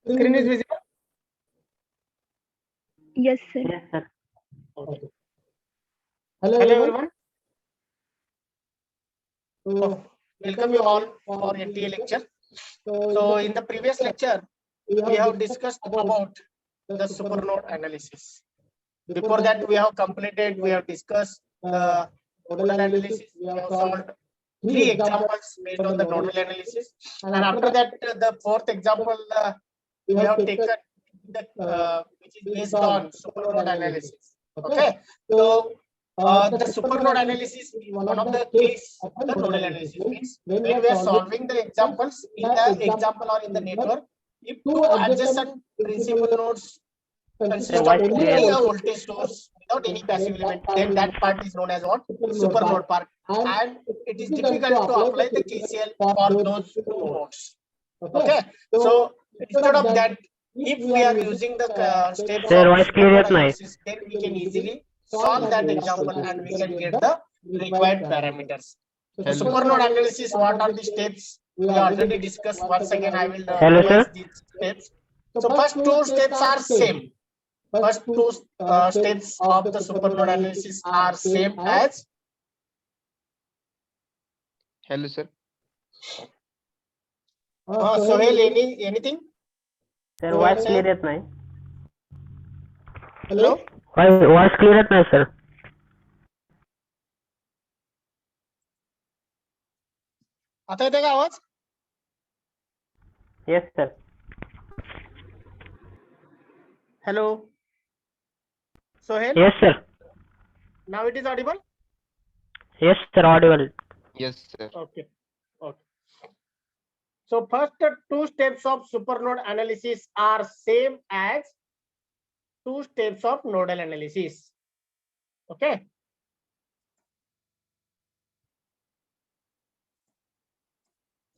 Screen is visible? Yes, sir. Yes, sir. Okay. Hello everyone. So, welcome you all for NTA lecture. So in the previous lecture, we have discussed about the supernode analysis. Before that, we have discussed the nodal analysis. We have solved 3 examples based on the nodal analysis. And after that, the fourth example, we have taken the which is based on supernode analysis. Okay. So the supernode analysis is one of the case of the nodal analysis. Means when we are solving the examples in the example or in the network, if two adjacent principal nodes consist of only a voltage source without any passive element, then that part is known as what? Supernode part. And it is difficult to apply the KCL for those two nodes. Okay. So instead of that, if we are using the steps Sir, of voice clear supernode at night. analysis, then we can easily solve that example and we can get the required parameters. So supernode analysis, what are the steps? We already discussed. Once again, I will Hello, revise sir. these steps. So first two steps are same. First two steps of the supernode analysis are same as. Hello, sir. Sohail, anything? Sir, voice clear at night. Hello? Voice clear at night, sir. आता येते का आवाज? Yes, sir. Hello? Sohail? Yes, sir. Now it is audible? Yes, sir. Audible. Yes, sir. Okay. Okay. So first two steps of supernode analysis are same as two steps of nodal analysis. Okay.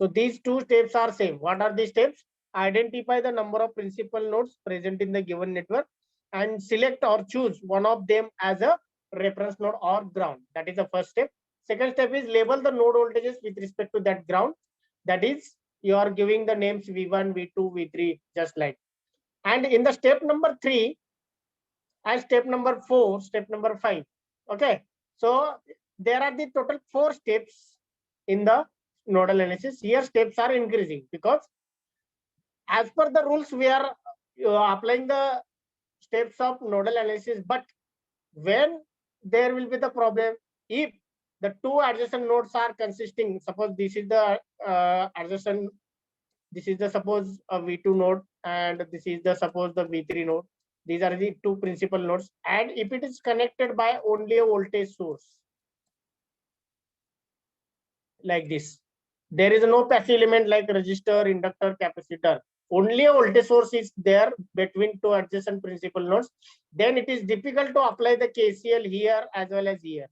So these two steps are same. What are the steps? Identify the number of principal nodes present in the given network and select or choose one of them as a reference node or ground. That is the first step. Second step is label the node voltages with respect to that ground. That is, you are giving the names V1, V2, V3, just like. And in the step number 3 and step number 4, step number 5. Okay. So there are the total 4 steps in the nodal analysis. Here steps are increasing because as per the rules we are applying the steps of nodal analysis, but when there will be the problem if the two adjacent nodes are consisting, suppose this is the adjacent, this is the suppose a V2 node and this is the suppose the V3 node. These are the two principal nodes, and if it is connected by only a voltage source like this, there is no passive element like resistor, inductor, capacitor. Only a voltage source is there between two adjacent principal nodes. Then it is difficult to apply the KCL here as well as here,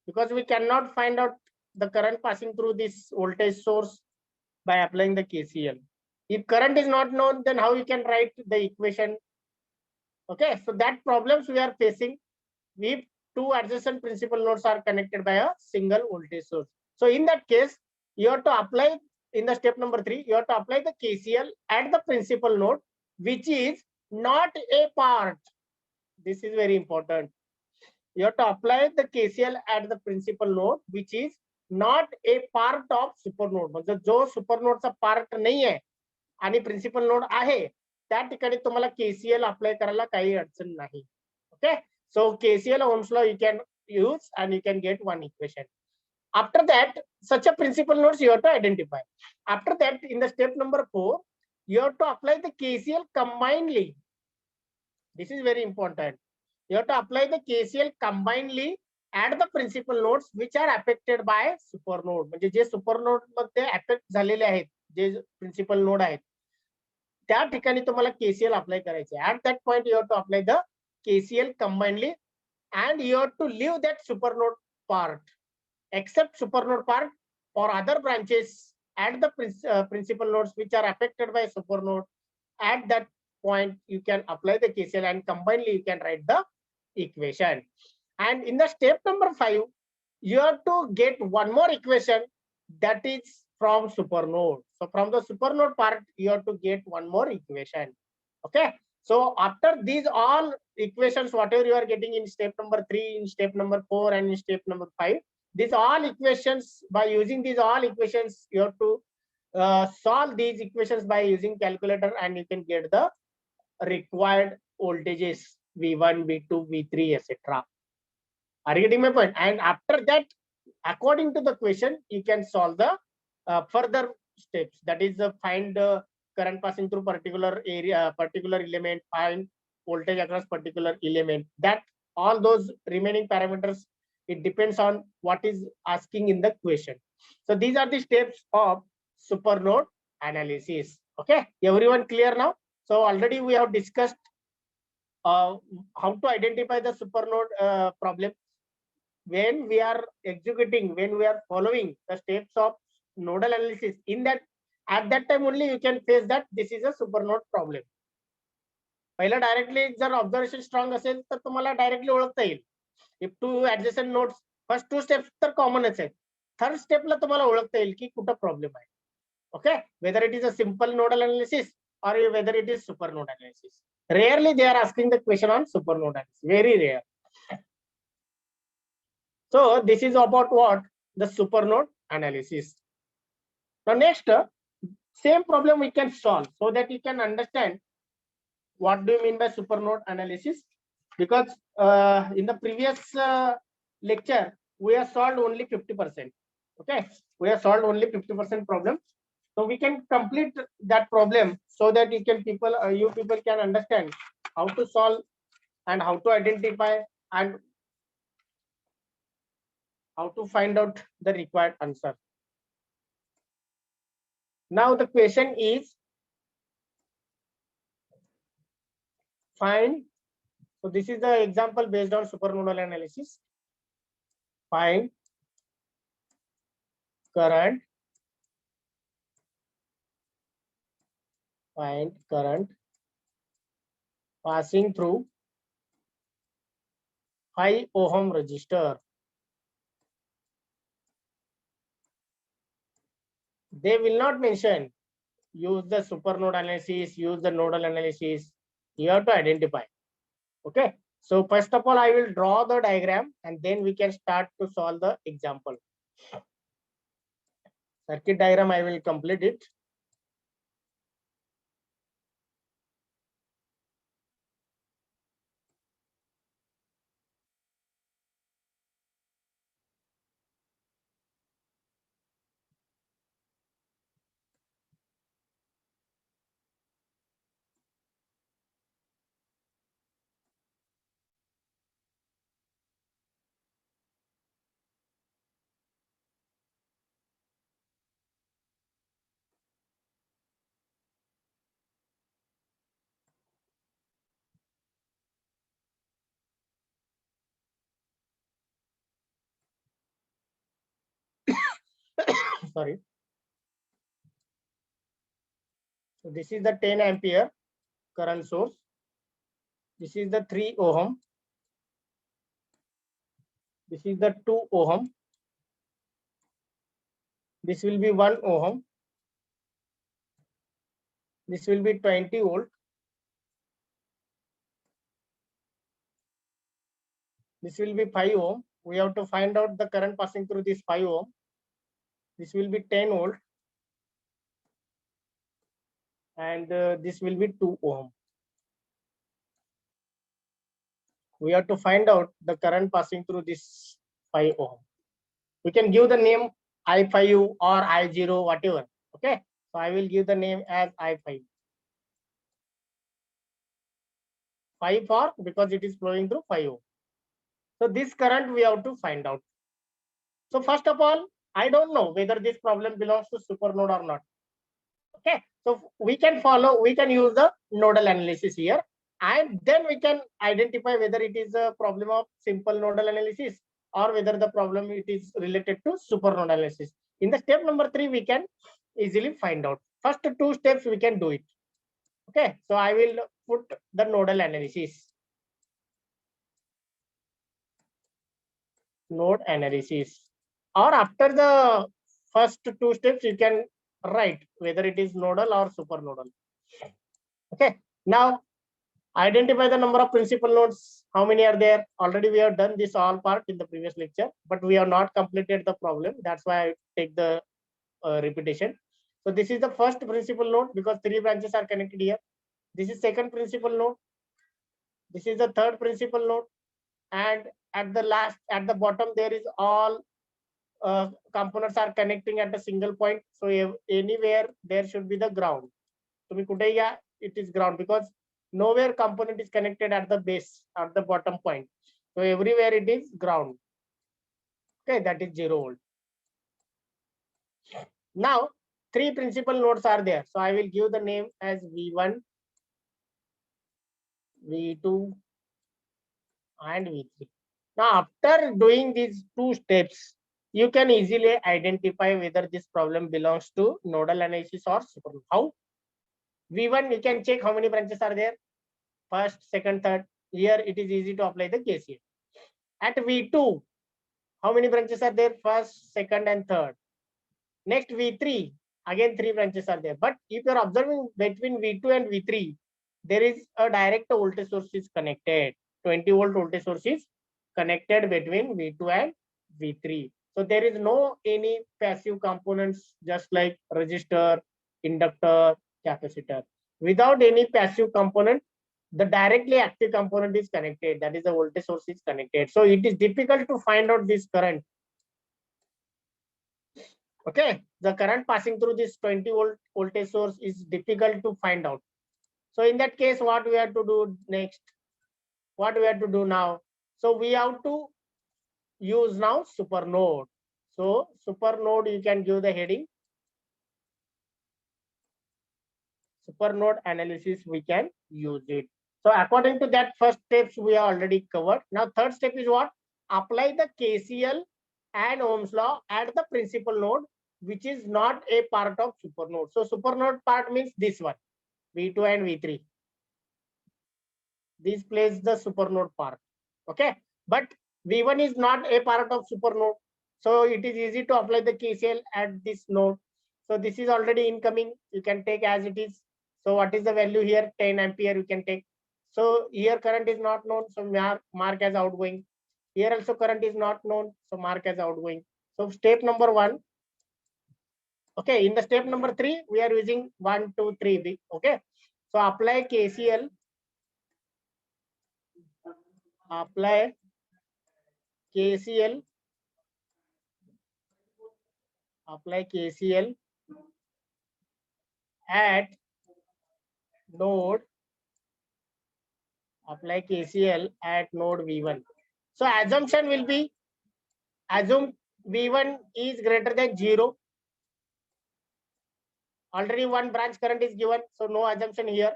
because we cannot find out the current passing through this voltage source by applying the KCL. If current is not known, then how you can write the equation? Okay, so that problems we are facing if two adjacent principal nodes are connected by a single voltage source. So in that case, you have to apply in the step number 3, you have to apply the KCL at the principal node, which is not a part. This is very important. You have to apply the KCL at the principal node, which is not a part of supernode. म्हणजे जो supernode चा part नाही आहे आणि principal node आहे, त्या ठिकाणी तुम्हाला KCL अप्लाय करायला काही अडचण नाही. Okay, so KCL Ohm's law you can use and you can get one equation. After that, such a principal nodes you have to identify. After that, in the step number 4, you have to apply the KCL combinedly. This is very important. You have to apply the KCL combinedly at the principal nodes which are affected by supernode. म्हणजे जे supernode मध्ये affect झालेले आहेत, जे principal node आहेत, त्या ठिकाणी तुम्हाला KCL apply करायचे. At that point, you have to apply the KCL combinedly, and you have to leave that supernode part, except supernode part or other branches at the principal nodes which are affected by supernode. At that point, you can apply the KCL and combinedly you can write the equation. And in the step number 5, you have to get one more equation, that is from supernode. So from the supernode part, you have to get one more equation. Okay. So after these all equations, whatever you are getting in step number 3, in step number 4, and in step number 5, these all equations, by using these all equations, you have to solve these equations by using calculator, and you can get the required voltages V1, V2, V3, etc. Are you getting my point? And after that, according to the question, you can solve the further steps. That is, find the current passing through particular area, particular element, find voltage across particular element. That all those remaining parameters, it depends on what is asking in the question. So these are the steps of supernode analysis. Okay, everyone clear now? So already we have discussed how to identify the supernode problem. When we are executing, when we are following the steps of nodal analysis, in that, at that time only you can face that this is a supernode problem. पहिला directly जर observation strong असेल तर तुम्हाला directly ओळखता येईल. If two adjacent nodes, first 2 steps तर कॉमनच आहेत. Third स्टेपला तुम्हाला ओळखता येईल की कुठं प्रॉब्लेम आहे. Okay, whether it is a simple nodal analysis or whether it is supernode analysis. Rarely they are asking the question on supernode analysis, very rare. So this is about what? The supernode analysis. Now next, same problem we can solve so that you can understand what do you mean by supernode analysis. Because in the previous lecture, we have solved only 50%. Okay, we have solved only 50% problem. So we can complete that problem so that you people can understand how to solve and how to identify and how to find out the required answer. Now the question is find. So this is the example based on supernodal analysis. Find current. Find current passing through 5 ohm resistor. They will not mention use the supernode analysis, use the nodal analysis. You have to identify. Okay. So first of all, I will draw the diagram and then we can start to solve the example. Circuit diagram, I will complete it. Sorry. So this is the 10 ampere current source. This is the 3 ohm. This is the 2 ohm. This will be 1 ohm. This will be 20 volt. This will be 5 ohm. We have to find out the current passing through this 5 ohm. This will be 10 volt. And this will be 2 ohm. We have to find out the current passing through this 5 ohm. We can give the name I5 or I0, whatever. Okay. So I will give the name as I5. 5 for because it is flowing through 5 ohm. So this current we have to find out. So first of all, I don't know whether this problem belongs to supernode or not. Okay. So we can use the nodal analysis here, and then we can identify whether it is a problem of simple nodal analysis or whether the problem it is related to supernode analysis. In the step number 3, we can easily find out. First 2 steps we can do it. Okay. So I will put the nodal analysis. Node analysis. Or after the first two steps you can write whether it is nodal or supernodal. Okay. Now identify the number of principal nodes. How many are there? Already we have done this all part in the previous lecture, but we have not completed the problem. That's why I take the repetition. So this is the first principal node because three branches are connected here. This is second principal node. This is the third principal node. And at the bottom, there is all components are connecting at a single point. So anywhere there should be the ground. So it is ground because nowhere component is connected at the base, at the bottom point. So everywhere it is ground. Okay, that is 0 volt. Now, three principal nodes are there. So I will give the name as V1, V2, and V3. Now, after doing these two steps, you can easily identify whether this problem belongs to nodal analysis or supernodal. How? V1, you can check how many branches are there. First, second, third. Here it is easy to apply the KCL. At V2, how many branches are there? First, second, and third. Next V3, again 3 branches are there. But if you are observing between V2 and V3, there is a direct voltage source is connected. 20 volt voltage source is connected between V2 and V3. So there is no any passive components just like resistor, inductor, capacitor. Without any passive component, the directly active component is connected. That is the voltage source is connected. So it is difficult to find out this current. Okay, the current passing through this 20 volt voltage source is difficult to find out. So in that case, what we have to do next? What we have to do now? So we have to use now super node. So super node, you can give the heading. Super node analysis, we can use it. So according to that, first steps we have already covered. Now third step is what? Apply the KCL and Ohm's law at the principal node, which is not a part of super node. So super node part means this one, V2 and V3. This plays the super node part. Okay, but V1 is not a part of super node. So it is easy to apply the KCL at this node. So this is already incoming. You can take as it is. So what is the value here? 10 ampere you can take. So here current is not known. So mark as outgoing. Here also current is not known. So mark as outgoing. So step number 1. Okay, in the step number 3, we are using 1, 2, 3. Okay, so apply KCL. Apply KCL. Apply KCL at node. Apply KCL at node V1. So assumption will be, assume V1 is greater than 0. Already one branch current is given, so no assumption here.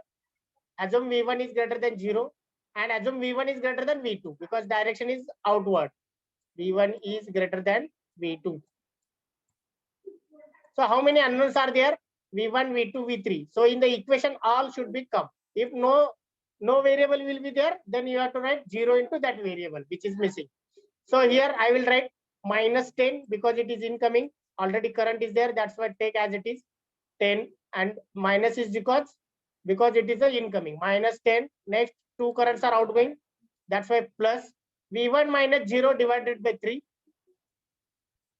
Assume V1 is greater than 0 and assume V1 is greater than V2 because direction is outward. V1 is greater than V2. So how many unknowns are there? V1, V2, V3. So in the equation, all should be come. If no variable will be there, then you have to write 0 into that variable, which is missing. So here I will write minus 10 because it is incoming. Already current is there. That's why take as it is 10, and minus is because it is a incoming. Minus 10. Next, 2 currents are outgoing. That's why plus V1 minus 0 divided by 3.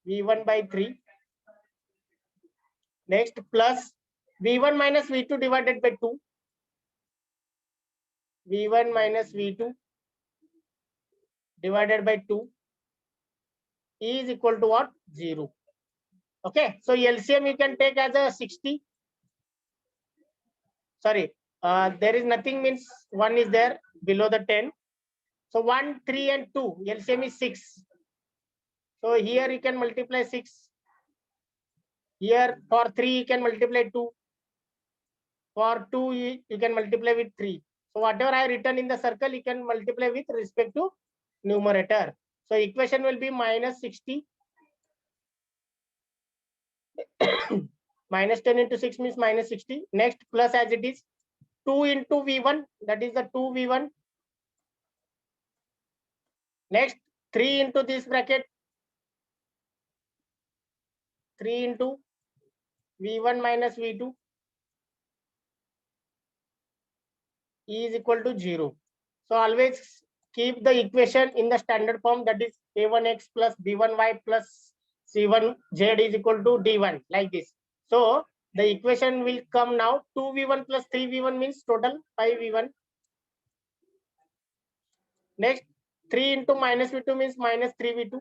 V1 by 3. Next, plus V1 minus V2 divided by 2. V1 minus V2 divided by 2 is equal to what? 0. Okay, so LCM you can take as a 60. Sorry, there is nothing, means 1 is there below the 10. So 1, 3 and 2, LCM is 6. So here you can multiply 6. Here for 3 you can multiply 2. For 2 you can multiply with 3. So whatever I written in the circle, you can multiply with respect to numerator. So equation will be minus 60. Minus 10 into 6 means minus 60. Next, plus as it is 2 into V1, that is the 2V1. Next, 3 into this bracket. 3 into V1 minus V2 is equal to 0. So always keep the equation in the standard form, that is A1x plus B1y plus C1z is equal to D1, like this. So the equation will come now 2V1 plus 3V1 means total 5V1. Next 3 into minus V2 means minus 3V2.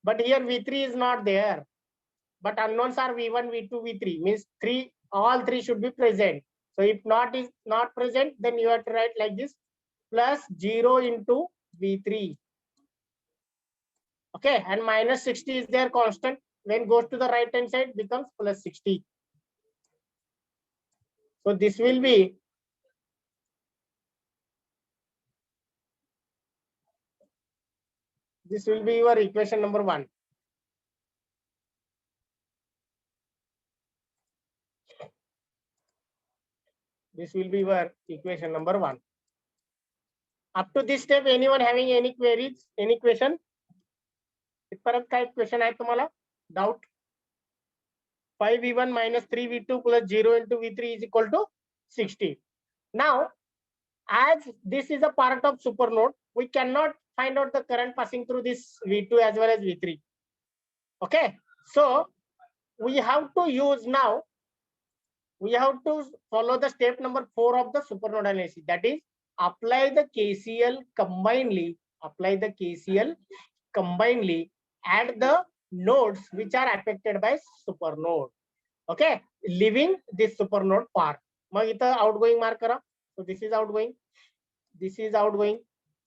But here V3 is not there. But unknowns are V1, V2, V3 means all three should be present. So if not is not present, then you have to write like this, plus 0 into V3. Okay, and minus 60 is there constant. When goes to the right hand side, becomes plus 60. So this will be your equation number 1. This will be your equation number 1. Up to this step, anyone having any queries, any question? इथपर्यंत काय question आहे तुम्हाला? Doubt? 5V1 minus 3V2 plus 0 into V3 is equal to 60. Now, as this is a part of supernode, we cannot find out the current passing through this V2 as well as V3. Okay, so we have to use now, we have to follow the step number 4 of the supernode analysis, that is apply the KCL combinedly, at the nodes which are affected by supernode. Okay, leaving this supernode part. मग इथं outgoing mark करा. So this is outgoing, this is outgoing.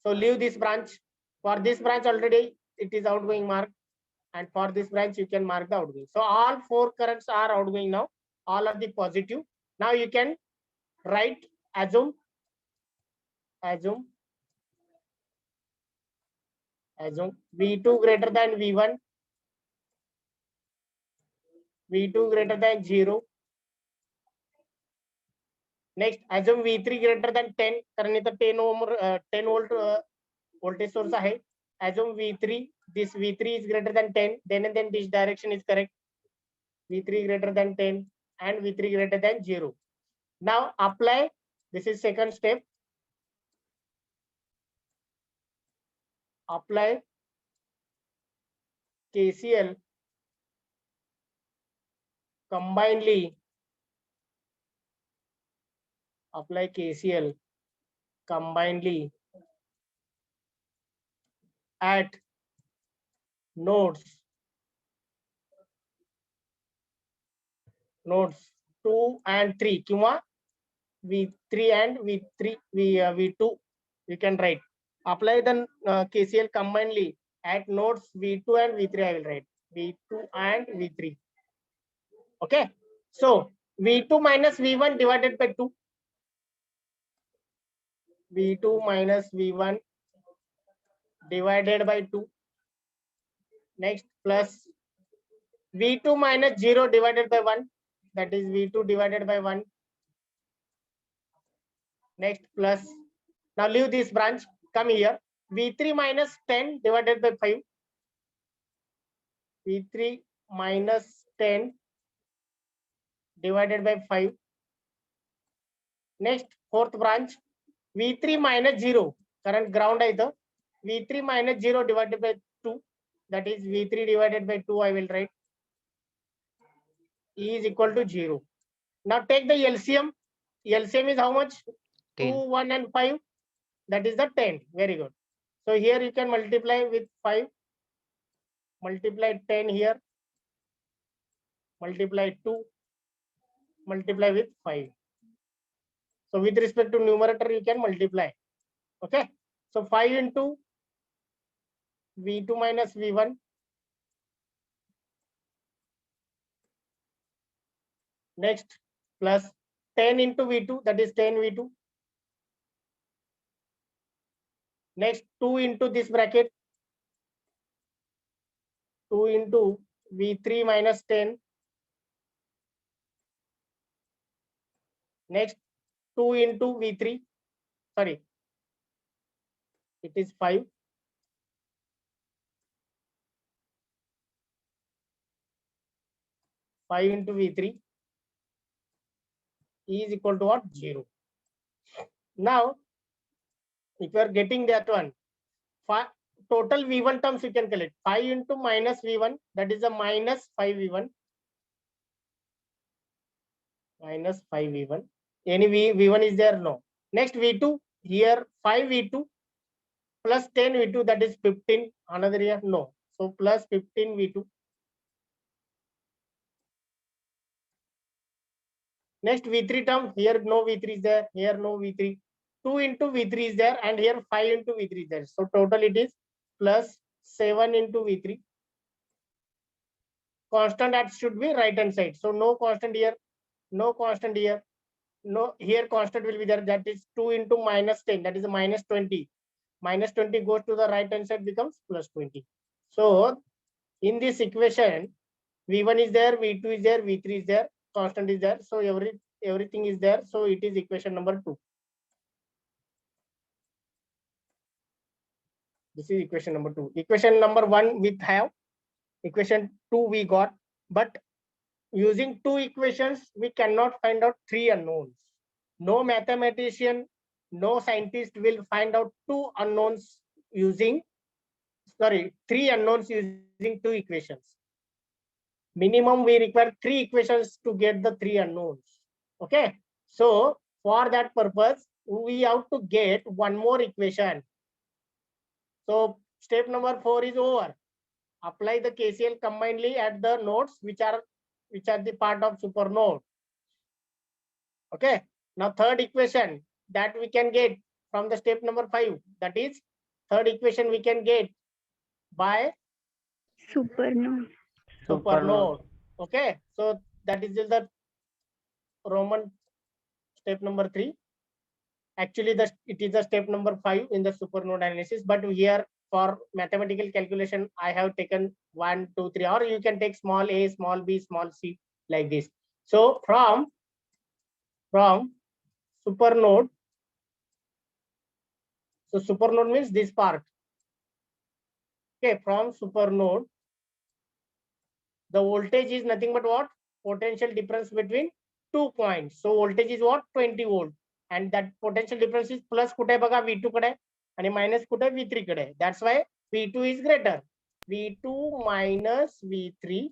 So leave this branch. For this branch already it is outgoing mark, and for this branch you can mark the outgoing. So all 4 currents are outgoing now. All are the positive. Now you can write, assume V2 greater than V1, V2 greater than 0. Next, assume V3 greater than 10, कारण इथं 10 volt voltage source आहे. Assume V3, this V3 is greater than 10, then this direction is correct. V3 greater than 10 and V3 greater than 0. Now apply, this is second step. Apply KCL combinedly. Apply KCL combinedly at nodes 2 and 3 किंवा V3 and V2 you can write. Apply the KCL combinedly at nodes V2 and V3. I will write V2 and V3. Okay, so V2 minus V1 divided by 2. V2 minus V1 divided by 2. Next, plus V2 minus 0 divided by 1. That is V2 divided by 1. Next, plus, now leave this branch, come here. V3 minus 10 divided by 5. V3 minus 10 divided by 5. Next, fourth branch, V3 minus 0, current ground either. V3 minus 0 divided by 2, that is V3 divided by 2, I will write. E is equal to 0. Now take the LCM. LCM is how much? 10. 2, 1 and 5. That is the 10. Very good. So here you can multiply with 5. Multiply 10 here. Multiply 2. Multiply with 5. So with respect to numerator, you can multiply. Okay. So 5 into V2 minus V1. Next, plus 10 into V2, that is 10 V2. Next, 2 into this bracket. 2 into V3 minus 10. Next, 2 into V3. Sorry, it is 5. 5 into V3 is equal to what? 0. Now, if you are getting that one, total V1 terms you can collect. 5 into minus V1, that is a minus 5V1. Minus 5V1. Any V1 is there? No. Next V2, here 5V2 plus 10V2, that is 15. Another here? No. So plus 15V2. Next V3 term, here no V3 is there, here no V3. 2 into V3 is there, and here 5 into V3 is there. So total it is plus 7 into V3. Constant that should be right hand side. So no constant here, no constant here. No, here constant will be there. That is 2 into minus 10. That is a minus 20. Minus 20 goes to the right hand side, becomes plus 20. So in this equation, V1 is there, V2 is there, V3 is there, constant is there. So everything is there. So it is equation number 2. This is equation number 2. Equation number 1 we have. Equation 2 we got. But using 2 equations, we cannot find out 3 unknowns. No mathematician, no scientist will find out 2 unknowns using, 3 unknowns using 2 equations. Minimum we require 3 equations to get the 3 unknowns. Okay. So for that purpose, we have to get one more equation. So step number 4 is over. Apply the KCL combinedly at the nodes which are the part of super node. Okay. Now third equation that we can get from the step number 5. That is third equation we can get by Supernode. supernode. Okay. So that is the Roman step number 3. Actually, it is the step number 5 in the supernode analysis. But here for mathematical calculation, I have taken 1, 2, 3, or you can take small a, small b, small c, like this. So from supernode, so supernode means this part. Okay, from supernode, the voltage is nothing but what? Potential difference between 2 points. So voltage is what? 20 volt. And that potential difference is plus कुठे बघा V2 कडे आणि minus कुठे V3 कडे. That's why V2 is greater. V2 minus V3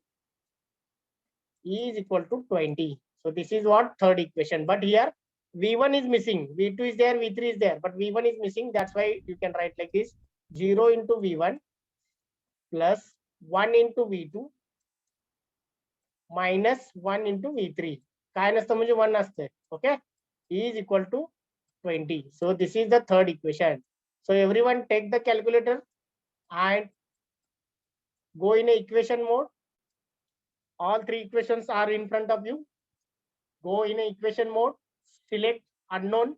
is equal to 20. So this is what? Third equation. But here V1 is missing. V2 is there, V3 is there, but V1 is missing. That's why you can write like this: 0 into V1 plus 1 into V2 minus 1 into V3. काय नसतं म्हणजे 1 असते. Okay, is equal to 20. So this is the third equation. So everyone take the calculator and go in a equation mode. All 3 equations are in front of you. Go in a equation mode. Select unknown.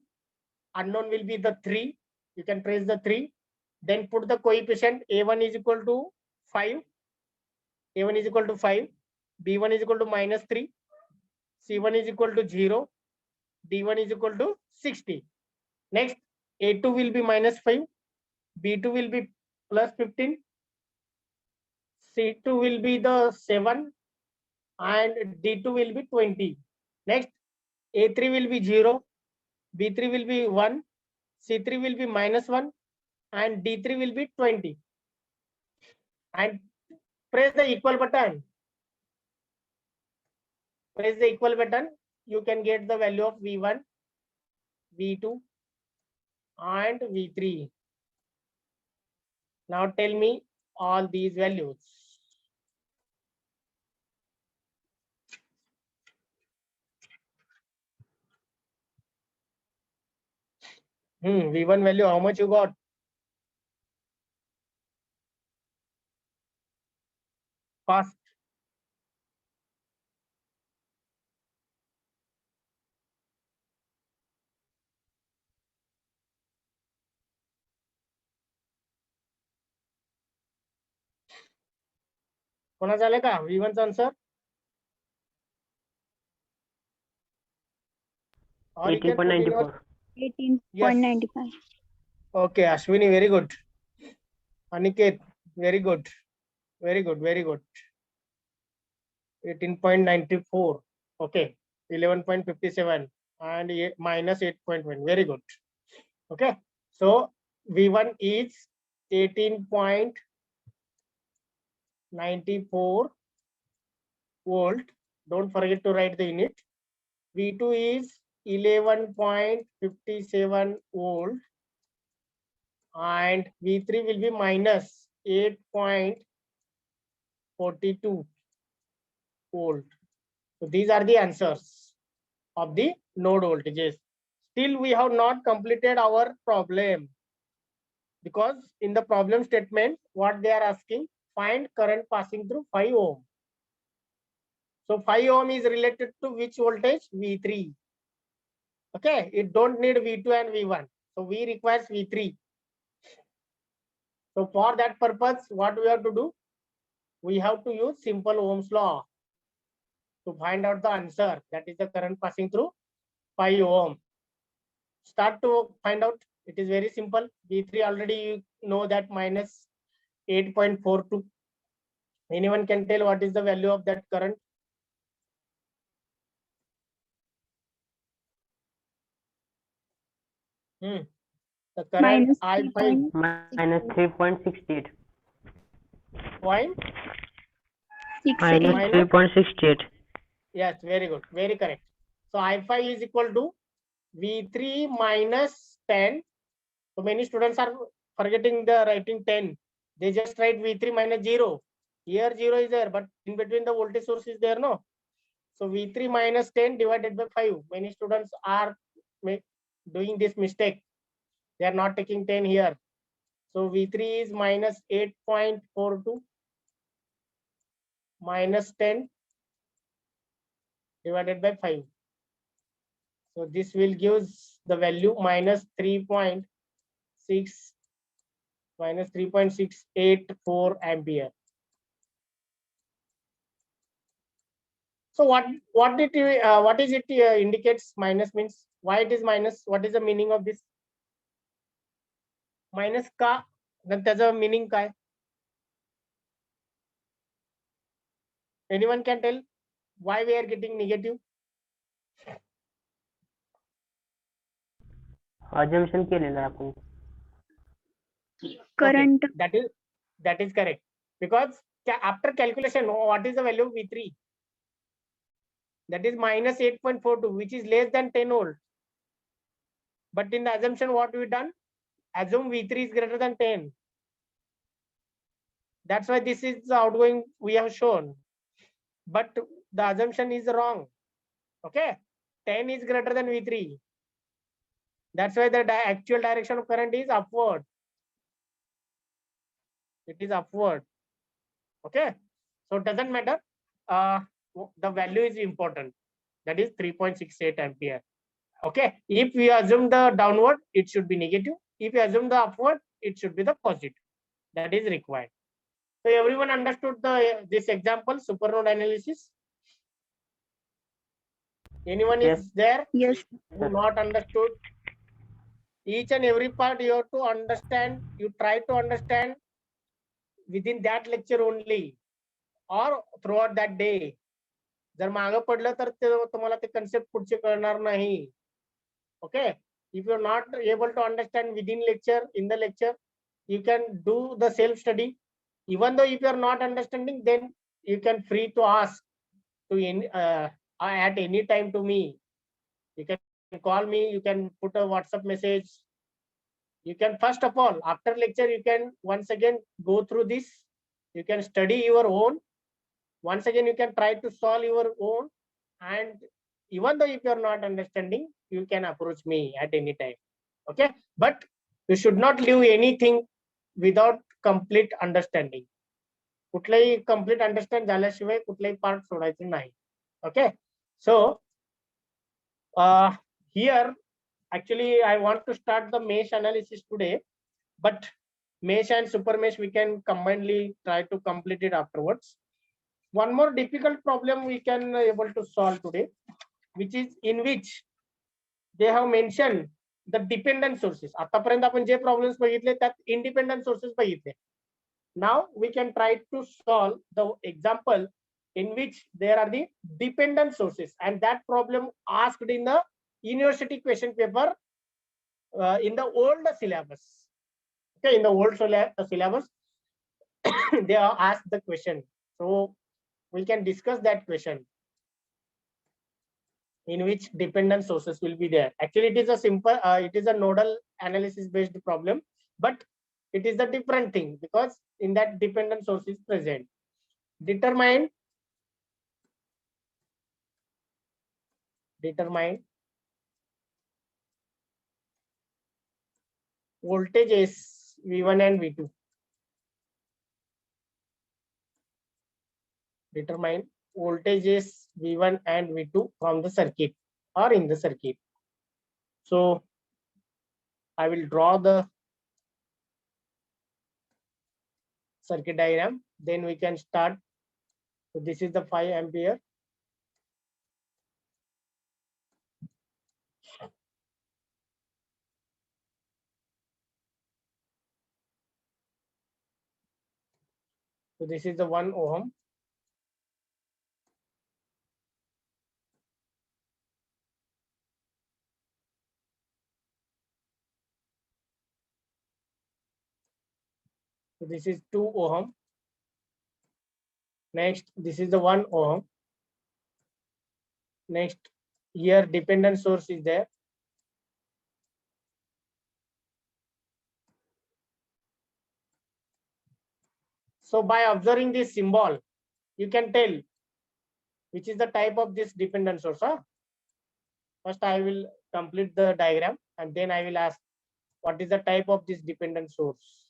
Unknown will be the 3. You can press the 3. Then put the coefficient. A1 is equal to 5. A1 is equal to 5. B1 is equal to minus 3. C1 is equal to 0. D1 is equal to 60. Next, A2 will be minus 5. B2 will be plus 15. C2 will be the 7. And D2 will be 20. Next, A3 will be 0. B3 will be 1. C3 will be minus 1. And D3 will be 20. And press the equal button. Press the equal button. You can get the value of V1, V2, and V3. Now tell me all these values. V1 value, how much you got? Fast. कोणाचं आलं का V1 चा answer? 18.94. 18.95. Okay, Ashwini, very good. Aniket, very good. Very good, very good. 18.94. Okay, 11.57 and minus 8.1. Very good. Okay, so V1 is 18.94 volt. Don't forget to write the unit. V2 is 11.57 volt and V3 will be minus 8.42 volt. So these are the answers of the node voltages. Still, we have not completed our problem because in the problem statement, what they are asking, find current passing through 5 ohm. So 5 ohm is related to which voltage? V3. Okay, it don't need V2 and V1. So V requires V3. So for that purpose, what we have to do? We have to use simple Ohm's law to find out the answer. That is the current passing through 5 ohm. Start to find out. It is very simple. V3 already you know that minus 8.42. Anyone can tell what is the value of that current? The current Minus I5 minus 3.68. point. Minus Minus 3.68. Yes, very good, very correct. So I5 is equal to V3 minus 10. So many students are forgetting the writing 10. They just write V3 minus 0. Here 0 is there, but in between the voltage source is there, no? So V3 minus 10 divided by 5. Many students are doing this mistake. They are not taking 10 here. So V3 is minus 8.42 minus 10 divided by 5. So this will give the value minus 3.684 ampere. So what is it indicates minus means? Why it is minus? What is the meaning of this? Minus का then त्याचा meaning काय? Anyone can tell why we are getting negative? Assumption केलेलं आहे आपण. current. Okay, that is correct because after calculation, what is the value of V3? That is minus 8.42, which is less than 10 volt. But in the assumption, what we done? Assume V3 is greater than 10. That's why this is the outgoing we have shown. But the assumption is wrong. Okay, 10 is greater than V3. That's why the actual direction of current is upward. It is upward. Okay, so it doesn't matter. The value is important. That is 3.68 ampere. Okay, if we assume the downward, it should be negative. If we assume the upward, it should be the positive. That is required. So everyone understood this example, supernode analysis? Anyone Yes. is there Yes. who not understood? Each and every part you have to understand. You try to understand within that lecture only or throughout that day. जर मागं पडलं तर तुम्हाला ते concept पुढचे कळणार नाही. Okay, if you are not able to understand within lecture, in the lecture, you can do the self study. Even though if you are not understanding, then you can free to ask to at any time to me. You can call me, you can put a WhatsApp message. You can first of all, after lecture, you can once again go through this. You can study your own. Once again, you can try to solve your own. And even though if you are not understanding, you can approach me at any time. Okay, but you should not leave anything without complete understanding. कुठलाही complete understand झाल्याशिवाय कुठलाही part सोडायचं नाही. Okay, so here actually I want to start the mesh analysis today, but mesh and super mesh we can combinedly try to complete it afterwards. One more difficult problem we can able to solve today, which is in which they have mentioned the dependent sources. आतापर्यंत आपण जे problems बघितले त्यात independent sources बघितले. Now we can try to solve the example in which there are the dependent sources, and that problem asked in the university question paper in the old syllabus. Okay, in the old syllabus, they are asked the question. So we can discuss that question, in which dependent sources will be there. Actually, it is a simple, it is a nodal analysis based problem, but it is a different thing because in that dependent source is present. Determine voltages V1 and V2. Determine voltages V1 and V2 from the circuit or in the circuit. So I will draw the circuit diagram, then we can start. So this is the 5 ampere. So this is the 1 ohm. So this is 2 ohm. Next, this is the 1 ohm. Next, here dependent source is there. So by observing this symbol, you can tell which is the type of this dependent source. First, I will complete the diagram and then I will ask what is the type of this dependent source.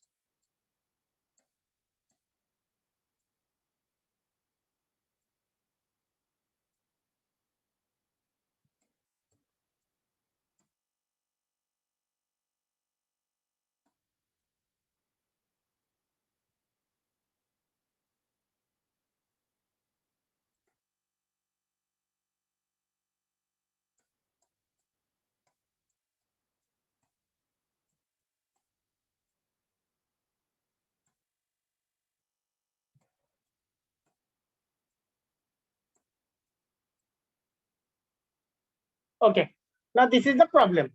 Okay, now this is the problem.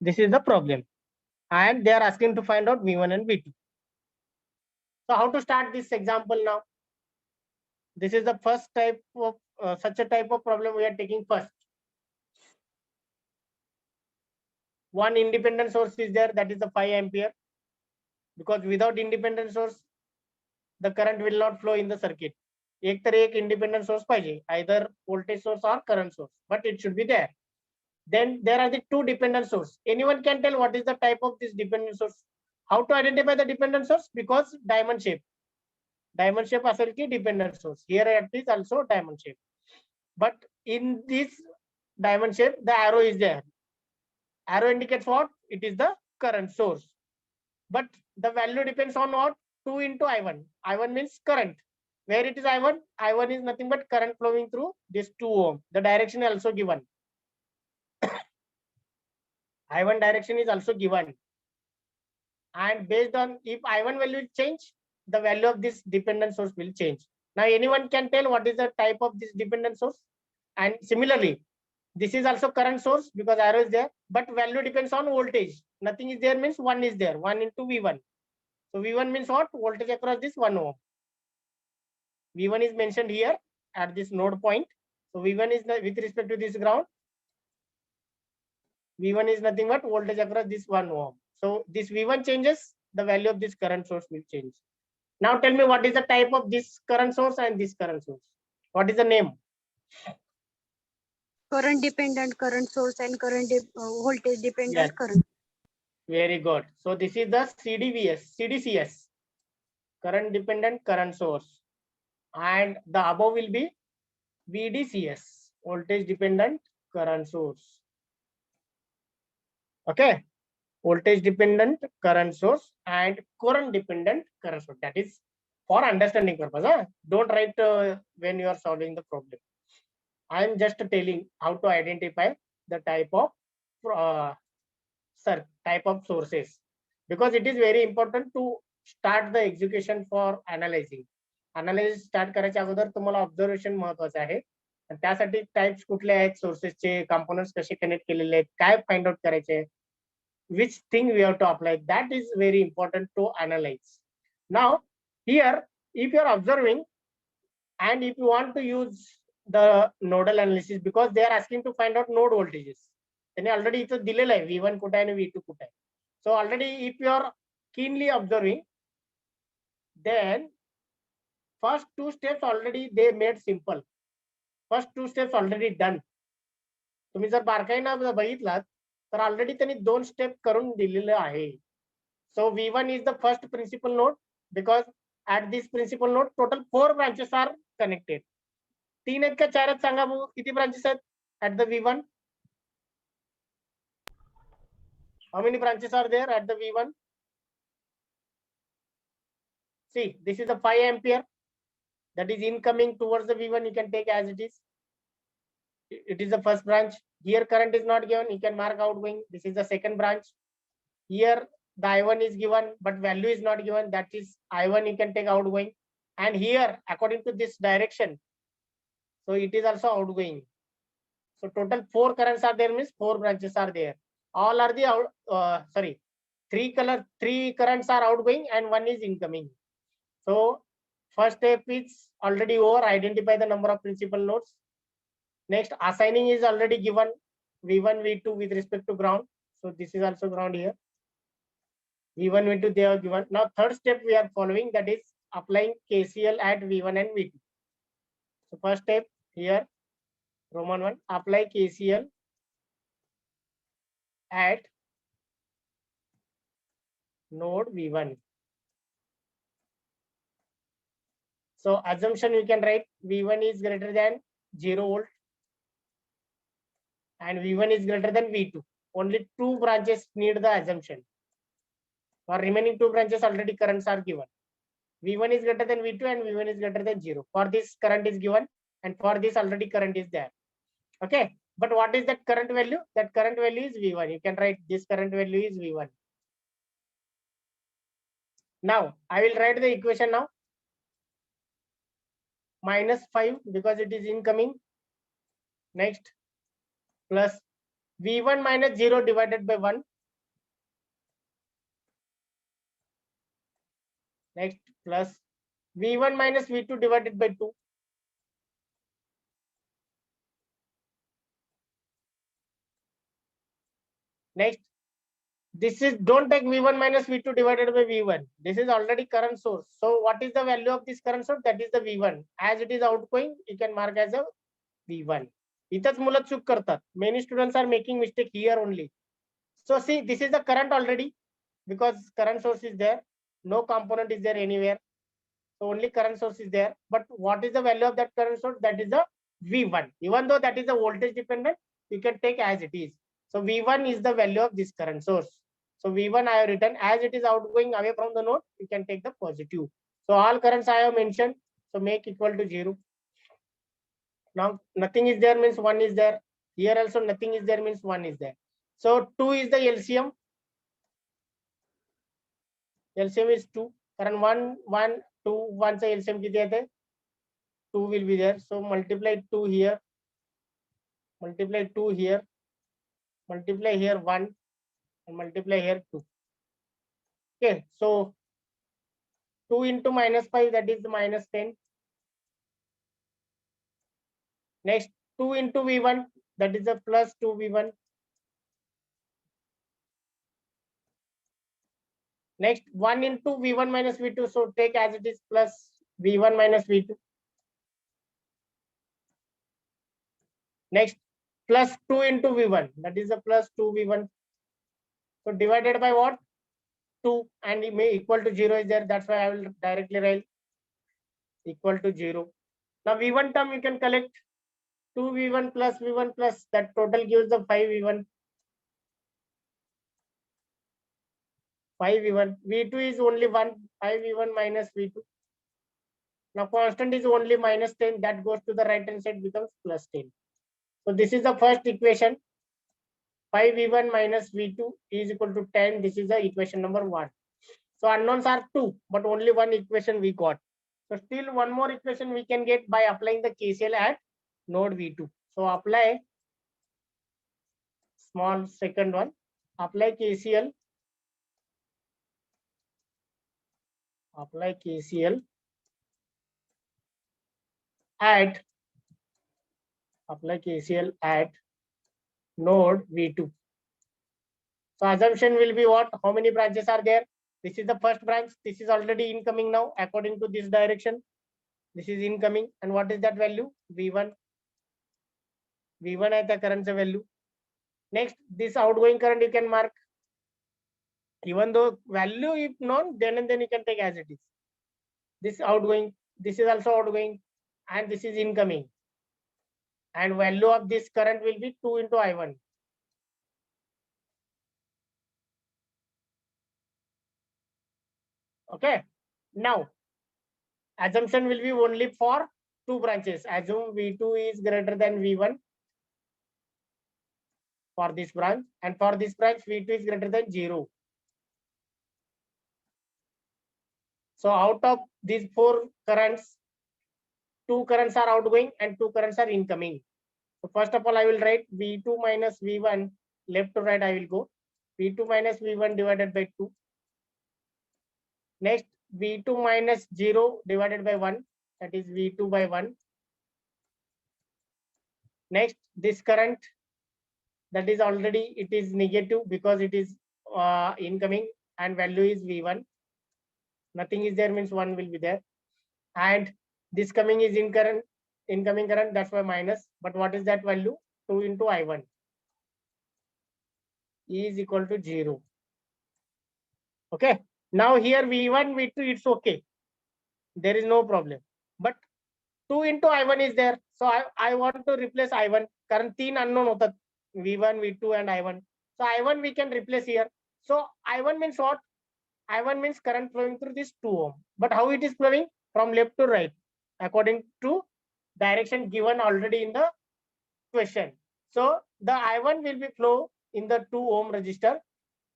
This is the problem. And they are asking to find out V1 and V2. So how to start this example now? This is the first type of such a type of problem we are taking first. One independent source is there, that is the 5 ampere. Because without independent source, the current will not flow in the circuit. एक तर एक independent source पाहिजे, either voltage source or current source, but it should be there. Then there are the two dependent source. Anyone can tell what is the type of this dependent source? How to identify the dependent source? Because diamond shape. Diamond shape असेल की dependent source. Here it is also diamond shape. But in this diamond shape, the arrow is there. Arrow indicates what? It is the current source. But the value depends on what? 2 into I1. I1 means current. Where it is I1? I1 is nothing but current flowing through this 2 ohm. The direction is also given. I1 direction is also given. And based on if I1 value change, the value of this dependent source will change. Now anyone can tell what is the type of this dependent source. And similarly, this is also current source because arrow is there, but value depends on voltage. Nothing is there means 1 is there, 1 into V1. So V1 means what? Voltage across this 1 ohm. V1 is mentioned here at this node point. So V1 is with respect to this ground. V1 is nothing but voltage across this 1 ohm. So this V1 changes, the value of this current source will change. Now tell me what is the type of this current source and this current source. What is the name? Current dependent current source and voltage dependent Yes. current. Very good. So this is the CDCS, current dependent current source. And the above will be VDCS, voltage dependent current source. Okay. Voltage dependent current source and current dependent current source. That is for understanding purpose. Don't write when you are solving the problem. I am just telling how to identify the type of sources, because it is very important to start the execution for analyzing. Analysis start करायच्या अगोदर तुम्हाला observation महत्वाचं आहे. आणि त्यासाठी types कुठले आहेत, सोर्सेसचे components कसे कनेक्ट केलेले आहेत, काय फाइंड आउट करायचे, which thing we have to apply, that is very important to analyze. Now here if you are observing and if you want to use the nodal analysis, because they are asking to find out node voltages, त्यांनी already इथं दिलेलं आहे V1 कुठे आहे आणि V2 कुठे आहे. So already if you are keenly observing, then first two steps already they made simple. First two steps already done. तुम्ही जर बारकाईनं बघितलात तर ऑलरेडी त्यांनी 2 स्टेप करून दिलेलं आहे. So V1 is the first principal node because at this principal node total 4 branches are connected. 3 आहेत का 4 आहेत सांगा बघू, किती ब्रांचेस आहेत at the V1? How many branches are there at the V1? See, this is the 5 ampere that is incoming towards the V1. You can take as it is. It is the first branch. Here current is not given, you can mark outgoing. This is the second branch. Here the I1 is given but value is not given, that is I1, you can take outgoing. And here according to this direction, so it is also outgoing. So total 4 currents are there, means 4 branches are there. All are the three currents are outgoing and 1 is incoming. So first step is already over, identify the number of principal nodes. Next, assigning is already given, V1, V2 with respect to ground. So this is also ground here. V1, V2 they are given. Now third step we are following, that is applying KCL at V1 and V2. So first step here, Roman 1, apply KCL at node V1. So assumption you can write V1 is greater than 0 volt and V1 is greater than V2. Only 2 branches need the assumption. For remaining 2 branches already currents are given. V1 is greater than V2 and V1 is greater than 0. For this current is given and for this already current is there. Okay. But what is that current value? That current value is V1. You can write this current value is V1. Now I will write the equation now. -5 because it is incoming. Next, plus V1 minus 0 divided by 1. Next, plus V1 minus V2 divided by 2. Next, this is, don't take V1 minus V2 divided by V1. This is already current source. So what is the value of this current source? That is the V1. As it is outgoing, you can mark as a V1. इथंच मुलं चूक करतात. Many students are making mistake here only. So see, this is the current already because current source is there. No component is there anywhere. So only current source is there. But what is the value of that current source? That is the V1. Even though that is a voltage dependent, you can take as it is. So V1 is the value of this current source. So V1 I have written, as it is outgoing away from the node, you can take the positive. So all currents I have mentioned. So make equal to 0. Now nothing is there means 1 is there. Here also nothing is there means 1 is there. So 2 is the LCM. LCM is 2. Current 1, 1, 2, 1 say LCM किती येते? 2 will be there. So multiply 2 here. Multiply 2 here. Multiply here 1 and multiply here 2. Okay, so 2 into -5, that is -10. Next, 2 into V1, that is a plus 2 V1. Next, 1 into V1 minus V2, so take as it is plus V1 minus V2. Next, plus 2 into V1, that is a plus 2 V1. So divided by what? 2, and it may equal to 0 is there. That's why I will directly write equal to 0. Now V1 term you can collect 2 V1 plus that total gives the 5 V1. 5 V1. V2 is only 1, 5 V1 minus V2. Now constant is only -10, that goes to the right hand side, becomes +10. So this is the first equation. 5 V1 minus V2 is equal to 10. This is the equation number 1. So unknowns are 2, but only one equation we got. So still one more equation we can get by applying the KCL at node V2. So apply small second one, apply KCL, at node V2. So assumption will be what? How many branches are there? This is the first branch. This is already incoming now according to this direction. This is incoming. And what is that value? V1. V1 at the current value. Next, this outgoing current you can mark. Even though value if known, then and then you can take as it is. This outgoing, this is also outgoing, and this is incoming. And value of this current will be 2 into I1. Okay. Now, assumption will be only for two branches. Assume V2 is greater than V1 for this branch, and for this branch V2 is greater than 0. So out of these four currents, two currents are outgoing and two currents are incoming. So first of all, I will write V2 minus V1, left to right I will go. V2 minus V1 divided by 2. Next, V2 minus 0 divided by 1, that is V2 by 1. Next, this current, that is already, it is negative because it is incoming and value is V1. Nothing is there means 1 will be there. And this coming is incoming current, that's why minus. But what is that value? 2 into I1 is equal to 0. Okay. Now here V1, V2, it's okay. There is no problem. But 2 into I1 is there. So I want to replace I1. Current 3 unknown hota, V1, V2 and I1. So I1 we can replace here. So I1 means what? I1 means current flowing through this 2 ohm. But how it is flowing? From left to right, according to direction given already in the question. So the I1 will be flow in the 2 ohm resistor.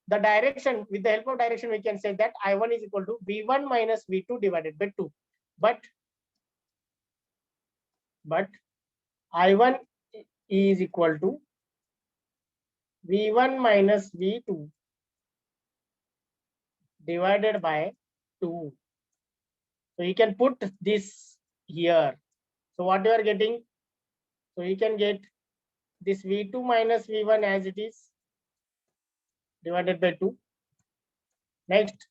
The direction, with the help of direction, we can say that I1 is equal to V1 minus V2 divided by 2. But I1 is equal to V1 minus V2 divided by 2. So you can put this here. So what you are getting? So you can get this V2 minus V1 as it is divided by 2. Next,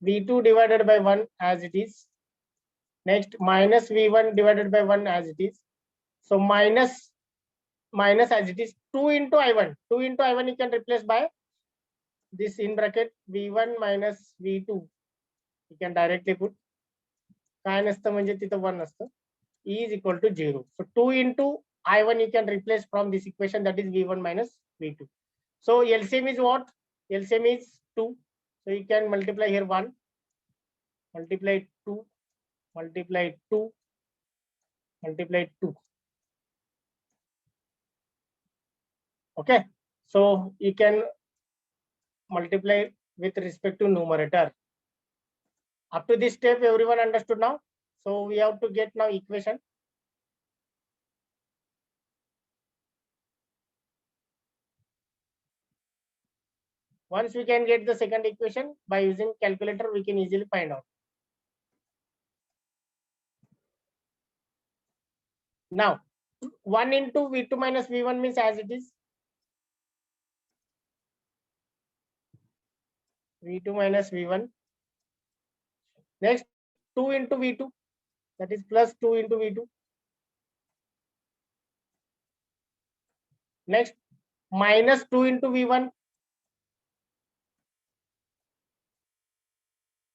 V2 divided by 1 as it is. Next, minus V1 divided by 1 as it is. So minus as it is 2 into I1. 2 into I1 you can replace by this in bracket V1 minus V2. You can directly put. काय नसतं म्हणजे तिथं 1 असतं. E is equal to 0. So 2 into I1 you can replace from this equation, that is V1 minus V2. So LCM is what? LCM is 2. So you can multiply here 1, multiply 2, multiply 2, multiply 2. Okay. So you can multiply with respect to numerator. Up to this step, everyone understood now? So we have to get now equation. Once we can get the second equation by using calculator, we can easily find out. Now, 1 into V2 minus V1 means as it is. V2 minus V1. Next, 2 into V2, that is plus 2 into V2. Next, minus 2 into V1.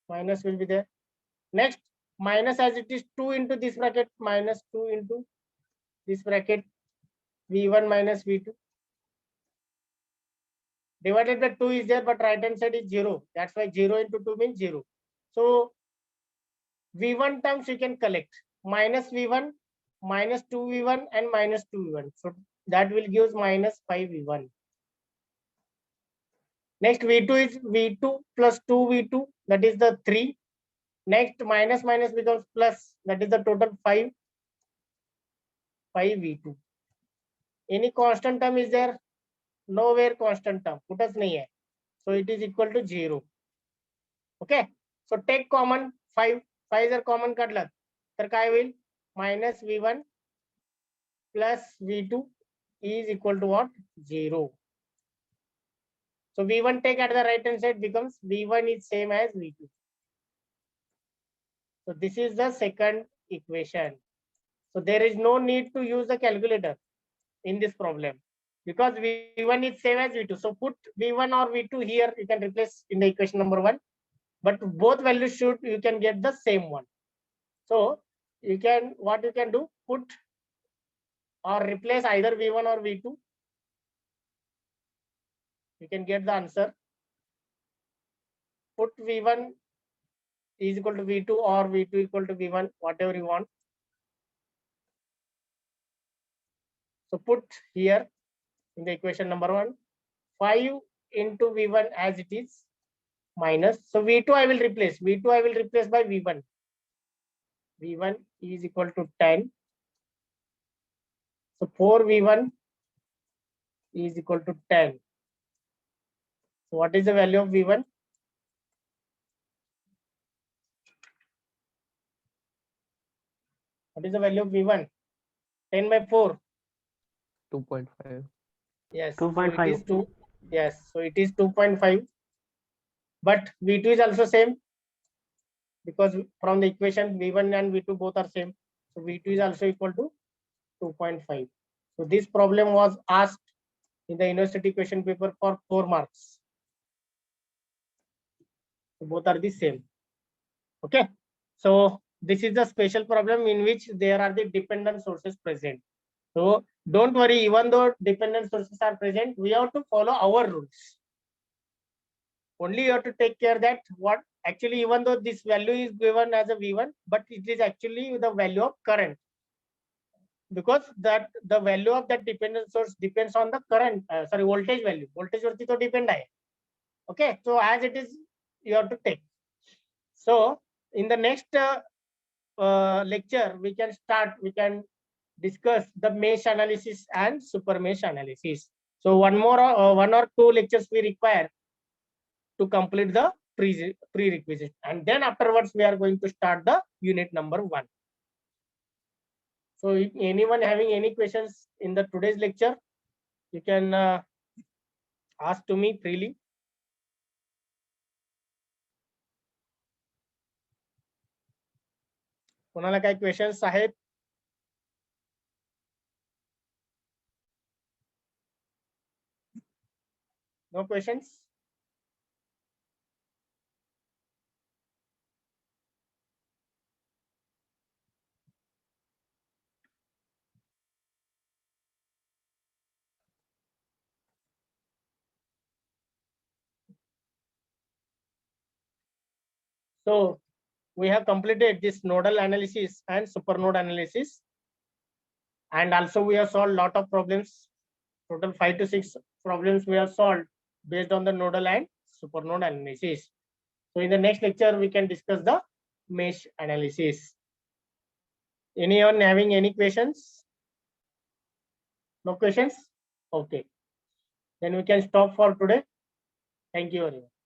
Minus will be there. Next, minus as it is 2 into this bracket, minus 2 into this bracket, V1 minus V2. Divided by 2 is there, but right hand side is 0. That's why 0 into 2 means 0. So V1 terms you can collect. Minus V1, minus 2V1 and minus 2V1. So that will give minus 5V1. Next V2 is V2 plus 2V2, that is the 3. Next, minus minus becomes plus. That is the total 5 V2. Any constant term is there? Nowhere constant term. कुठंच नहीं है. So it is equal to 0. Okay. So take common 5. 5 जर common काढलं तर काय होईल? Minus V1 plus V2 is equal to what? 0. So V1 take at the right hand side becomes V1 is same as V2. So this is the second equation. So there is no need to use the calculator in this problem because V1 is same as V2. So put V1 or V2 here, you can replace in the equation number 1, but both values should, you can get the same one. So you can, what you can do, put or replace either V1 or V2. You can get the answer. Put V1 is equal to V2 or V2 equal to V1, whatever you want. So put here in the equation number 1, 5 into V1 as it is minus. So V2 I will replace. V2 I will replace by V1. V1 is equal to 10. So 4V1 is equal to 10. So what is the value of V1? What is the value of V1? 10 by 4. 2.5. Yes. So 2.5. it is 2. Yes. So it is 2.5. But V2 is also same because from the equation V1 and V2 both are same. So V2 is also equal to 2.5. So this problem was asked in the university question paper for 4 marks. So both are the same. Okay. So this is the special problem in which there are the dependent sources present. So don't worry, even though dependent sources are present, we have to follow our rules. Only you have to take care that what actually, even though this value is given as a V1, but it is actually the value of current. Because that the value of that dependent source depends on the current, voltage value. Voltage वरती तो depend आहे. Okay, so as it is, you have to take. So in the next lecture, we can discuss the mesh analysis and super mesh analysis. So one or two lectures we require to complete the prerequisite, and then afterwards we are going to start the unit number 1. So if anyone having any questions in the today's lecture, you can ask to me freely. कोणाला काही questions आहेत? No questions? So we have completed this nodal analysis and supernode analysis, and also we have solved lot of problems. Total 5 to 6 problems we have solved based on the nodal and supernode analysis. So in the next lecture we can discuss the mesh analysis. Anyone having any questions? No questions? Okay, then we can stop for today. Thank you very much.